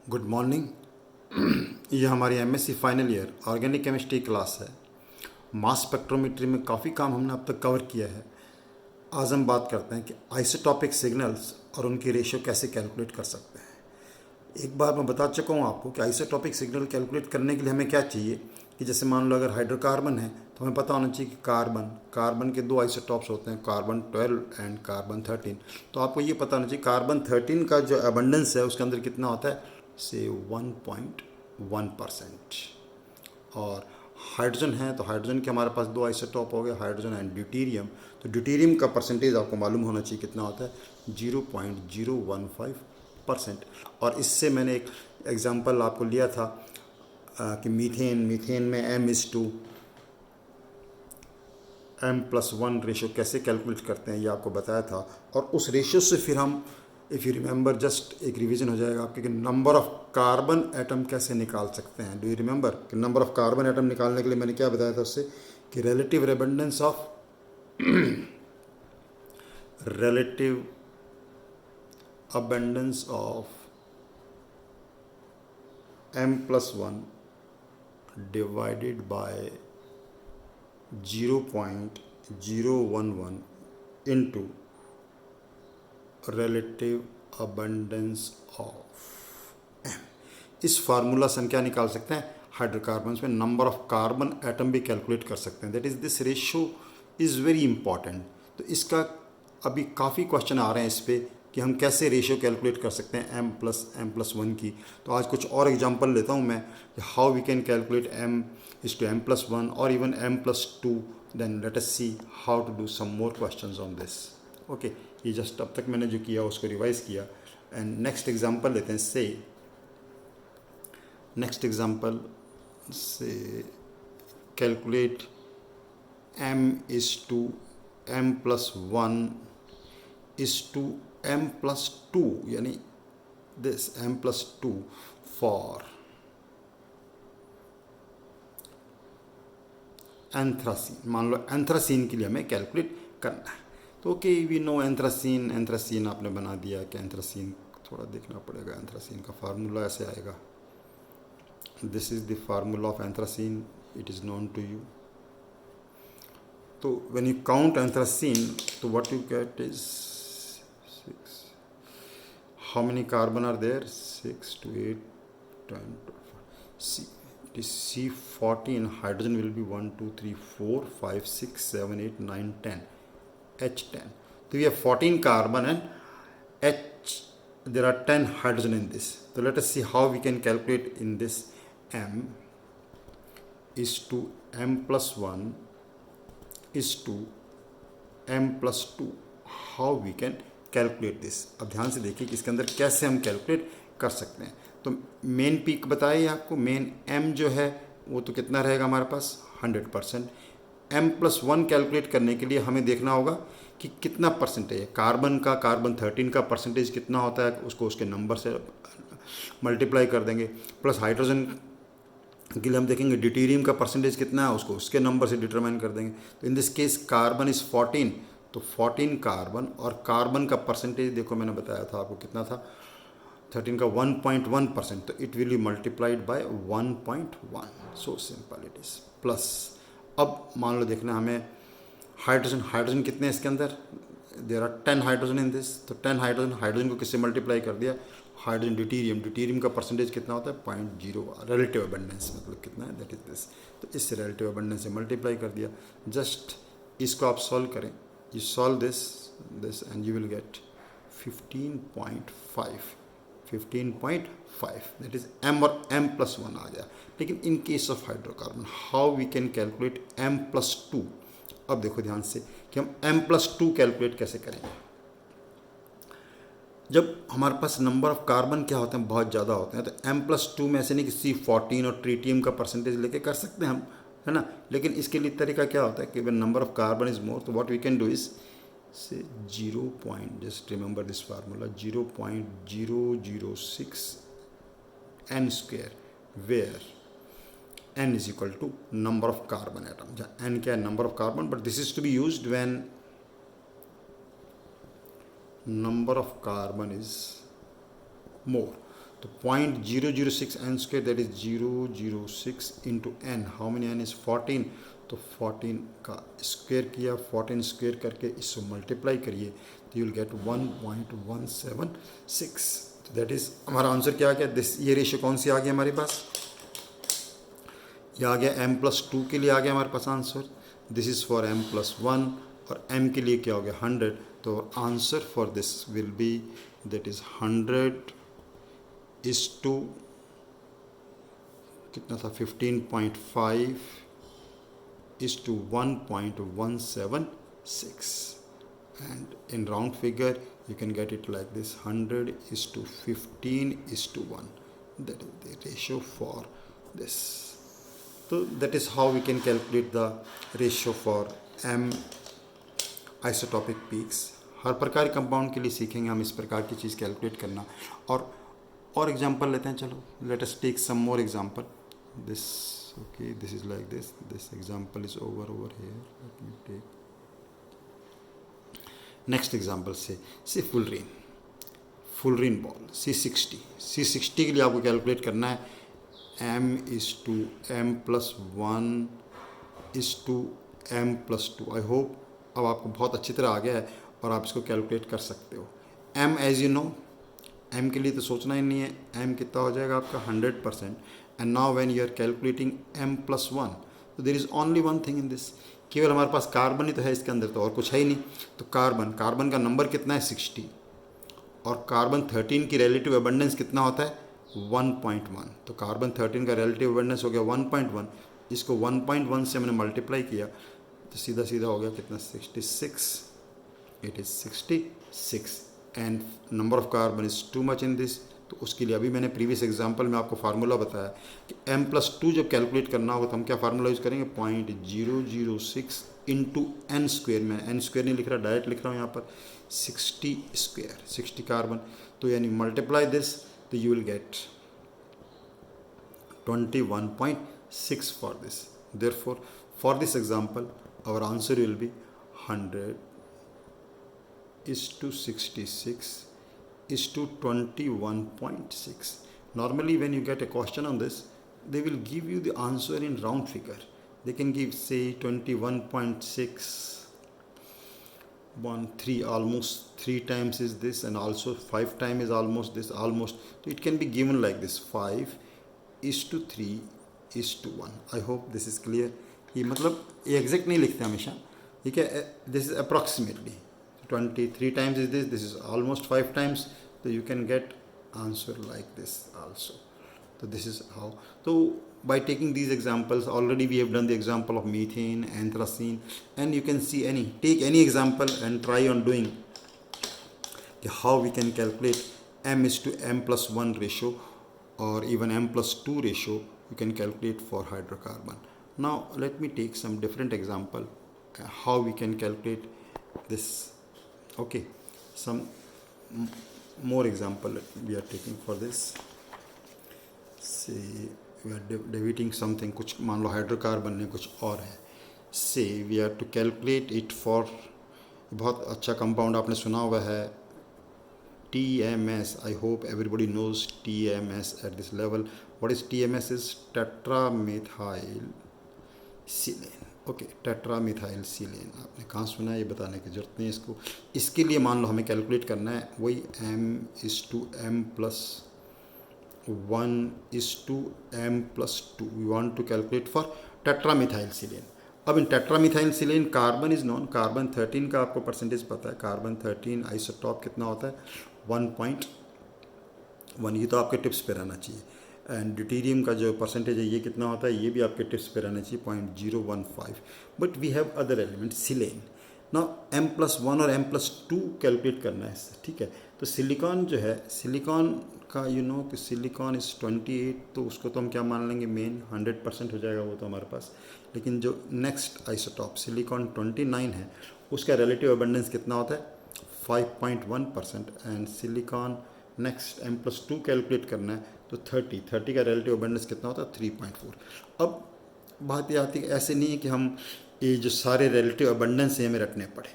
Good morning. ये हमारी MSc final year organic chemistry class है। मास स्पेक्ट्रोमेट्री में काफ़ी काम हमने अब तक कवर किया है। आज हम बात करते हैं कि आइसोटॉपिक सिग्नल्स और उनकी रेशियो कैसे कैलकुलेट कर सकते हैं। एक बार मैं बता चुका हूँ आपको कि आइसोटॉपिक सिग्नल कैलकुलेट करने के लिए हमें क्या चाहिए कि जैसे मान लो अगर हाइड्रोकार्बन है तो हमें पता होना चाहिए कि कार्बन के दो आइसोटॉप्स होते हैं, कार्बन 12 एंड कार्बन 13। तो आपको ये पता होना चाहिए कार्बन 13 का जो अबंडेंस है उसके अंदर कितना होता है, से 1.1%। और हाइड्रोजन है तो हाइड्रोजन के हमारे पास दो आइसोटॉप हो गए, हाइड्रोजन एंड ड्यूटीरियम। तो ड्यूटीरियम का परसेंटेज आपको मालूम होना चाहिए कितना होता है, 0.015%। और इससे मैंने एक एग्जांपल आपको लिया था कि मीथेन में M+1 रेशो कैसे कैलकुलेट करते हैं ये आपको बताया था। और उस रेशो से फिर हम, इफ़ यू रिमेंबर, जस्ट एक रिवीजन हो जाएगा आपके कि नंबर ऑफ कार्बन एटम कैसे निकाल सकते हैं। डू यू रिमेंबर कि नंबर ऑफ कार्बन एटम निकालने के लिए मैंने क्या बताया था उससे कि relative abundance of M+1 divided by 0.011 into relative abundance of M. इस फार्मूला से हम क्या निकाल सकते हैं, हाइड्रोकार्बन्स में नंबर ऑफ कार्बन एटम भी कैलकुलेट कर सकते हैं। That is this ratio is very important. तो इसका अभी काफ़ी क्वेश्चन आ रहे हैं इस पर कि हम कैसे रेशियो कैलकुलेट कर सकते हैं M+1 की। तो आज कुछ और एग्जांपल लेता हूँ मैं, how we can calculate M=M+1 और even M+2। Then let us see how to do some more questions on this. Okay, ये जस्ट अब तक मैंने जो किया उसको रिवाइज किया। एंड नेक्स्ट एग्जांपल लेते हैं। नेक्स्ट एग्जांपल से कैलकुलेट M=M+1 यानी दिस M+2 फॉर एंथ्रासीन। मान लो एंथ्रासीन के लिए हमें कैलकुलेट करना है। तो ओके, वी नो एंथ्रासीन आपने बना दिया कि एंथ्रासीन थोड़ा देखना पड़ेगा। एंथ्रासीन का फार्मूला ऐसे आएगा, this is the formula of anthracene, it is known to you. तो व्हेन यू काउंट एंथ्रासीन तो what you get is 6. How many carbon are there? 6 to 8, 10, 12. It is C14. Hydrogen will be 1, 2, 3, 4, 5, 6, 7, 8, 9, 10. H10. So we have 14 carbon and there are 10 hydrogen in this. So let us see how we can calculate in this M+1 is to M+2. How we can calculate this. अब ध्यान से देखिए कि इसके अंदर कैसे हम calculate कर सकते हैं। तो मेन पीक बताइए आपको, मेन M जो है वो तो कितना रहेगा हमारे पास, 100%। M+1 कैलकुलेट करने के लिए हमें देखना होगा कि कितना परसेंटेज है कार्बन 13 का परसेंटेज कितना होता है, उसको उसके नंबर से मल्टीप्लाई कर देंगे। प्लस हाइड्रोजन के लिए हम देखेंगे ड्यूटीरियम का परसेंटेज कितना है, उसको उसके नंबर से डिटरमाइन कर देंगे। तो in this case carbon is 14, तो 14 कार्बन और कार्बन का परसेंटेज देखो मैंने बताया था आपको कितना था, 13 का 1.1%। तो it will be multiplied by 1.1। So simple it is. Plus अब मान लो देखना हमें हाइड्रोजन कितने हैं इसके अंदर, there are 10 hydrogen in this. तो 10 हाइड्रोजन को किससे मल्टीप्लाई कर दिया, हाइड्रोजन ड्यूटीरियम का परसेंटेज कितना होता है, 0.0। रिलेटिव अबंडेंस मतलब कितना है, दैट इज दिस। तो इस रिलेटिव अबंडेंस से मल्टीप्लाई कर दिया। जस्ट इसको आप सॉल्व करें, you solve this and you will get 15.5, that is M और M+1 आ गया। लेकिन in case of hydrocarbon how we can calculate M+2। अब देखो ध्यान से कि हम M+2 कैलकुलेट कैसे करेंगे। जब हमारे पास नंबर ऑफ कार्बन क्या होते हैं, बहुत ज़्यादा होते हैं, तो M+2 में ऐसे नहीं कि C14 और ट्रीटियम का परसेंटेज लेके कर सकते हैं हम, है ना। लेकिन इसके लिए तरीका क्या होता है कि when number of carbon is more, तो what we can do is say 0. Remember this formula 0.006 n square, where n is equal to number of carbon atom. जहाँ n क्या है, number of carbon, but this is to be used when number of carbon is more. तो 0.006 n square, that is 006 into n. How many n is 14? तो 14 का square किया, 14 square करके इसको multiply करिए तो यू विल गेट 1.176. तो that is हमारा आंसर क्या आ गया. ये रेशियो कौन सी आ गई हमारे पास? ये आ गया m+2 के लिए आ गया हमारे पास answer. This is for m+1 और m के लिए क्या हो गया 100. तो answer for this will be that is 100 is to कितना था 15.5 is to 1.176, and in round figure you can get it like this: 100 is to 15 is to 1. That is the ratio for this. So that is how we can calculate the ratio for m isotopic peaks. हर प्रकार compound के लिए सीखेंगे हम इस प्रकार की चीज़ calculate करना. और एग्जांपल लेते हैं. चलो let us take some more example. This okay, this is like this example is over here. Let me take next example. Say fullerene ball C60 के लिए आपको कैलकुलेट करना है m is to m+1 is to m+2. I hope अब आपको बहुत अच्छी तरह आ गया है और आप इसको कैलकुलेट कर सकते हो. m as you know, m के लिए तो सोचना ही नहीं है. m कितना हो जाएगा आपका 100%. And now when you are calculating m+1, तो there is only one thing in this. केवल हमारे पास कार्बन ही तो है इसके अंदर, तो और कुछ है ही नहीं. तो कार्बन का नंबर कितना है 60, और कार्बन 13 की रिलेटिव अबंडेंस कितना होता है 1.1. तो कार्बन 13 का रिलेटिव अबंडेंस हो गया 1.1. इसको 1.1 से मैंने मल्टीप्लाई किया तो सीधा हो गया कितना 66. It is 66 and number of carbon is too much in this. तो उसके लिए अभी मैंने प्रीवियस एग्जांपल में आपको फार्मूला बताया कि m+2 जब कैलकुलेट करना होगा तो हम क्या फार्मूला यूज़ करेंगे 0.006 इंटू n स्क्वेयर. में n स्क्वेयर नहीं लिख रहा, डायरेक्ट लिख रहा हूँ यहाँ पर 60 स्क्वेयर, 60 कार्बन. तो यानी मल्टीप्लाई दिस तो you will get 21.6 for this. Therefore for this example our answer will be 100 is to 66 is to 21.6. Normally when you get a question on this, they will give you the answer in round figure. They can give say 21.613, almost 3 times is this, and also 5 times is almost this, almost. So it can be given like this: 5 is to 3 is to 1. I hope this is clear. ये मतलब ये exact नहीं लिखते हमेशा, ठीक है. This is approximately 23 times is this is almost 5 times. So you can get answer like this also. So this is how. So by taking these examples, already we have done the example of methane, anthracene, and you can see take any example and try on doing how we can calculate m is to m+1 ratio or even m+2 ratio you can calculate for hydrocarbon. Now let me take some different example how we can calculate this. Okay, some more example we are taking for this. Say we are debating something, कुछ मान लो hydrocarbon ने कुछ और है. Say we are to calculate it for, बहुत अच्छा compound आपने सुना हुआ है TMS. I hope everybody knows TMS at this level. What is TMS? Is tetramethyl silane. Okay, tetramethyl silane. आपने कहाँ सुना है ये बताने की ज़रूरत नहीं है इसको. इसके लिए मान लो हमें कैलकुलेट करना है वही m=m+1 is to m+2. We want to calculate for tetramethyl silane. अब in tetramethyl silane carbon is none. Carbon 13 का आपको परसेंटेज पता है. कार्बन 13 आइसोटॉप कितना होता है 1.1. ये तो आपके टिप्स पे रहना चाहिए. एंड ड्यूटेरियम का जो परसेंटेज है ये कितना होता है, ये भी आपके टिप्स पे रहना चाहिए 0.015. But we have other element सिलेन. नाउ m+1 और m+2 कैलकुलेट करना है, ठीक है. तो सिलिकॉन जो है, सिलिकॉन का यू नो कि सिलिकॉन इज़ 28, तो उसको तो हम क्या मान लेंगे मेन 100% हो जाएगा वो तो हमारे पास. लेकिन जो नेक्स्ट आइसोटॉप सिलिकॉन 29 है उसका रिलेटिव अबंडेंस कितना होता है 5.1%. And silicon next m+2 calculate करना है तो 30 का रिलेटिव अबंडेंस कितना होता है 3.4. अब बात ये आती है ऐसे नहीं है कि हम ये जो सारे रिलेटिव अबंडेंस हैं हमें रखने पड़े.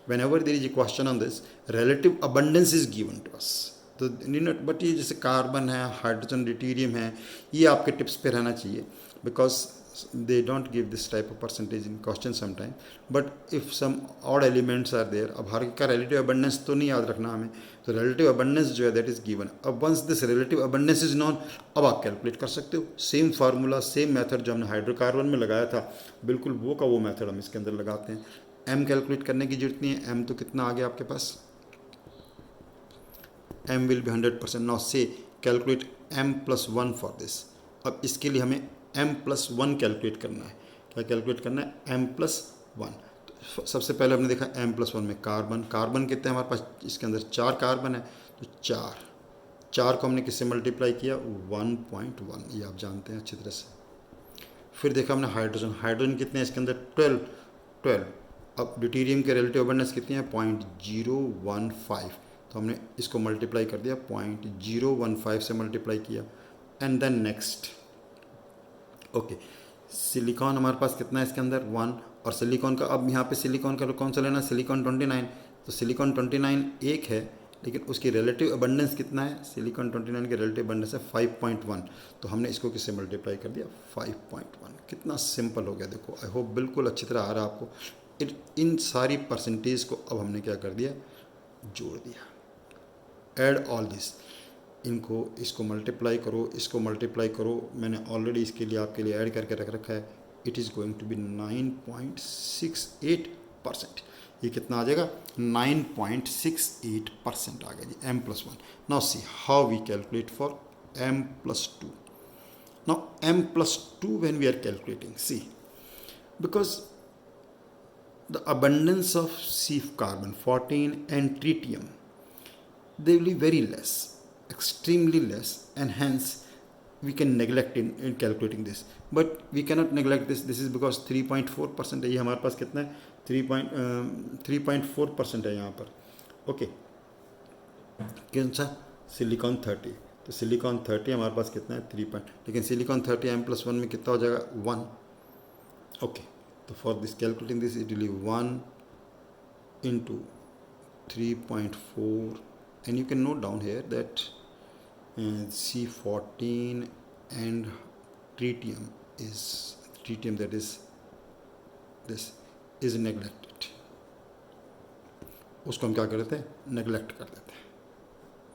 Whenever there is a question on this, relative abundance is given to us. तो नॉट, बट ये जैसे कार्बन है, हाइड्रोजन, ड्यूटेरियम है, ये आपके टिप्स पे रहना चाहिए, because they don't give this type of percentage in question sometime, but if some odd elements are there, अब हर का relative abundance तो नहीं याद रखना हमें, तो relative abundance जो है that is given. अब once this relative abundance is known, अब आप कैलकुलेट कर सकते हो. सेम फार्मूला, सेम मेथड जो हमने हाइड्रोकार्बन में लगाया था, बिल्कुल वो का वो मेथड हम इसके अंदर लगाते हैं. m कैलकुलेट करने की जरूरत नहीं है, m तो कितना आ गया आपके पास, m will be 100%. now say calculate m plus 1 for this. अब इसके लिए हमें m+1 कैलकुलेट करना है. क्या कैलकुलेट करना है, m+1. तो सबसे पहले हमने देखा m+1 में कार्बन कितने हमारे पास, इसके अंदर 4 कार्बन है, तो 4 को हमने किससे मल्टीप्लाई किया, 1.1, ये आप जानते हैं अच्छी तरह से. फिर देखा हमने हाइड्रोजन कितने हैं इसके अंदर, 12. अब ड्यूटेरियम के रिलेटिव अबंडेंस कितनी है, 0.015, तो हमने इसको मल्टीप्लाई कर दिया, 0.015 से मल्टीप्लाई किया. And then next, okay, silicon हमारे पास कितना है इसके अंदर, 1. और सिलिकॉन का, अब यहाँ पे सिलिकॉन का कौन सा लेना, सिलिकॉन 29. तो सिलिकॉन 29 एक है, लेकिन उसकी रिलेटिव अबंडेंस कितना है, सिलिकॉन 29 के रिलेटिव अबंडेंस है 5.1, तो हमने इसको किससे मल्टीप्लाई कर दिया, 5.1. कितना सिंपल हो गया, देखो. आई होप बिल्कुल अच्छी तरह आ रहा है आपको. इन सारी परसेंटेज को अब हमने क्या कर दिया, जोड़ दिया. ऐड ऑल दिस, इसको मल्टीप्लाई करो, इसको मल्टीप्लाई करो. मैंने ऑलरेडी इसके लिए आपके लिए ऐड करके रख रखा है. It is going to be 9.68%. ये कितना आ जाएगा, 9.68% आ गया जी, m+1. Now see how we calculate for m+2. Now m+2 when we are calculating, see, because the abundance of C carbon 14 and tritium, they will be very less, extremely less, and hence we can neglect in calculating this. But we cannot neglect this. This is because 3.4% है, ये हमारे पास कितना है, 3.4% है यहाँ पर. Okay, कौन सा, सिलिकॉन 30. तो सिलिकॉन 30 हमारे पास कितना है, 3. लेकिन सिलिकॉन 30 m+1 में कितना हो जाएगा, 1. ओके, तो for this calculating this it will be 1 into 3.4, and you can note down here that C14 and tritium that is this is neglected. उसको हम क्या कर देते हैं, नेगलेक्ट कर देते हैं.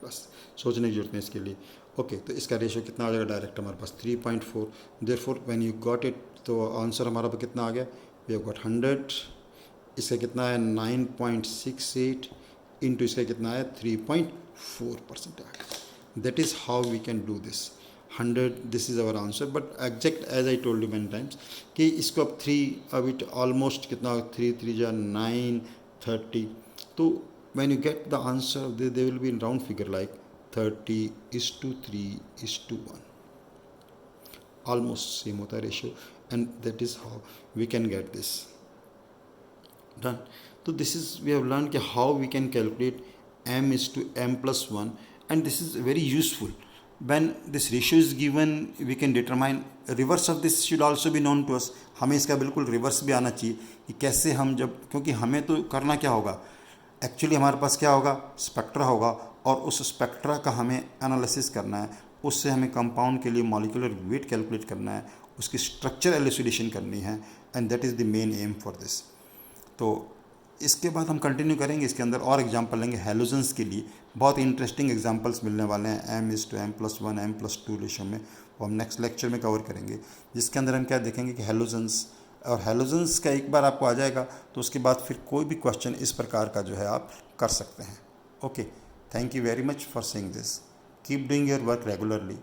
बस सोचने की जरूरत नहीं इसके लिए. ओके, तो इसका रेशियो कितना आ जाएगा, डायरेक्ट हमारे पास 3.4. Therefore when you got it, तो आंसर हमारा पे कितना आ गया, वी हैव गॉट 100. इसका कितना है, 9.68 इंटू इसका कितना है, 3.4% आ गया. That is how we can do this. 100, this is our answer. But exact as I told you many times कि इसको अब 3, अब इट ऑलमोस्ट कितना, 3 3 जा 9, 30. तो when you get the answer, they will be in round figure like 30:3:1. Almost same होता है ratio, and that is how we can get this done. So this is, we have learned how we can calculate m/m+1, and this is very useful. When this ratio is given, we can determine reverse of this should also be known to us. हमें इसका बिल्कुल reverse भी आना चाहिए कि कैसे हम जब, क्योंकि हमें तो करना क्या होगा, एक्चुअली हमारे पास क्या होगा, स्पेक्ट्रा होगा, और उस स्पेक्ट्रा का हमें एनालिसिस करना है. उससे हमें कंपाउंड के लिए मॉलिक्यूलर वेट कैलकुलेट करना है, उसकी स्ट्रक्चर एलुसिडेशन करनी है, and that is the main M for this. तो इसके बाद हम कंटिन्यू करेंगे, इसके अंदर और एग्जांपल लेंगे हैलोजन्स के लिए. बहुत इंटरेस्टिंग एग्जांपल्स मिलने वाले हैं m/m+1 m+2 रेशियो में, वो हम नेक्स्ट लेक्चर में कवर करेंगे, जिसके अंदर हम क्या देखेंगे कि हैलोजन्स, और हैलोजन्स का एक बार आपको आ जाएगा तो उसके बाद फिर कोई भी क्वेश्चन इस प्रकार का जो है आप कर सकते हैं. Okay, thank you very much for seeing this. Keep doing your work regularly.